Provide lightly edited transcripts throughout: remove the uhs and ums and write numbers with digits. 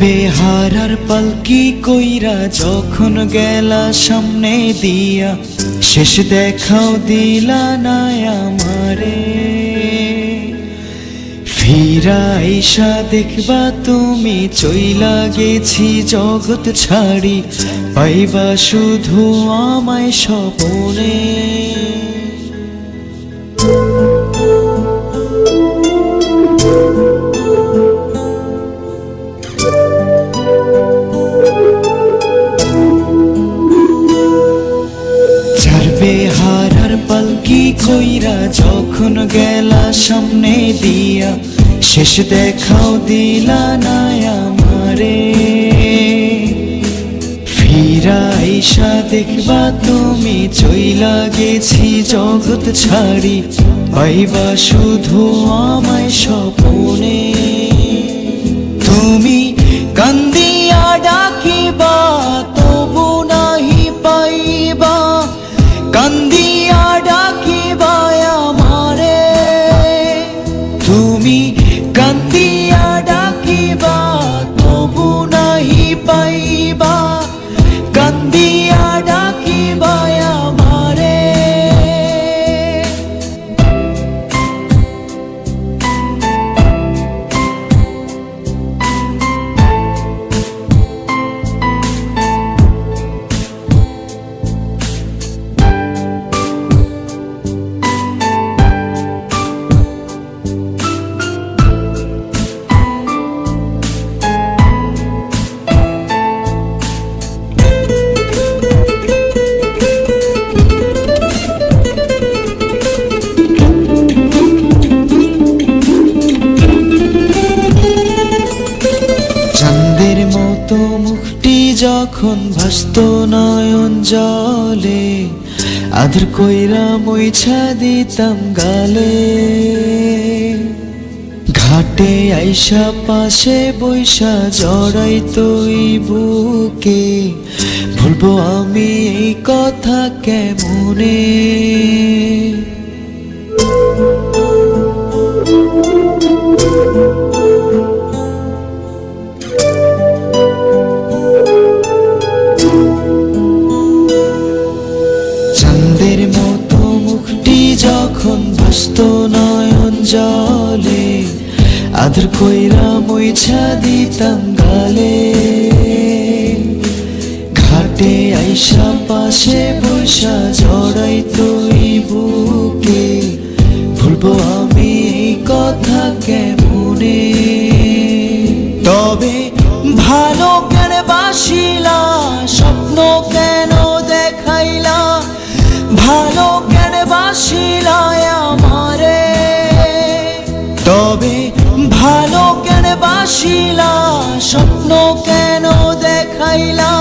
ছাড়বে হারার পালকি কইরা যখন গেলা সামনে দিয়া, শেষ দেখাও দিলা না আমারে। ফিরা আইসা দেখবা তুমি চইলা গেছি জগৎ ছাড়ি, পাইবা শুধু আমায় স্বপনে। ছাড়বে হারার পালকি কইরা যখন গেলা সামনে দিয়া, শেষ দেখাও দিলা না আমারে। ফিরা আইসা দেখবা তুমি চইলা গেছি জগৎ ছাড়ি, পাইবা শুধু আমায় স্বপনে। তুমি কান্দিয়া ডাকিবা তবু নাহি পাইবা, কান্দিয়া ডাকিবা আমারে। তুমি কান্দিয়া ডাকিবা তবু নাহি পাইবা, কান্দিয়া ডাকিবা আমারে। চাঁদের মতো মুখটি যখন ভাসত নয়ন জলে, আদর কইরা মুইছা দিতাম গালে। ঘাটে আইসা পাশে বৈশা জড়াইতো এই বুকে, ভুলবো আমি এই কথা কেমনে। চাঁদের মতো মুখটি যখন ভাসত নয়ন জলে, আদর কইরা মুইছা দিতাম গালে। ঘাটে আইসা পাশে বৈশা জড়াইতো এই বুকে, ভুলবো আমি এই কথা কেমনে। তবে ভালো কেন বাসিলা, স্বপ্ন কেন দেখাইলা, ভালো কেন বাসিলা আমারে। তবে ভালো কেন বাসিলা, স্বপ্ন কেন দেখাইলা,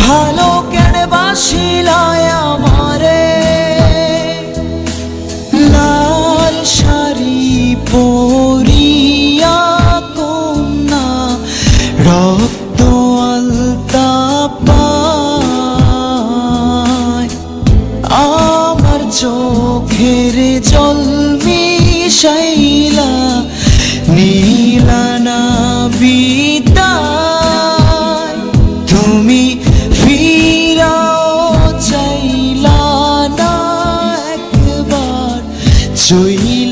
ভালো কেন বাসিলা আমারে। লাল শাড়ি পরিয়া কন্যা রক্ত আলতা পায়, আমার চোখের জল মিশাইলা নীলা না বিদায়। তুমি ফিরাও চাইলা না একবার, চইলা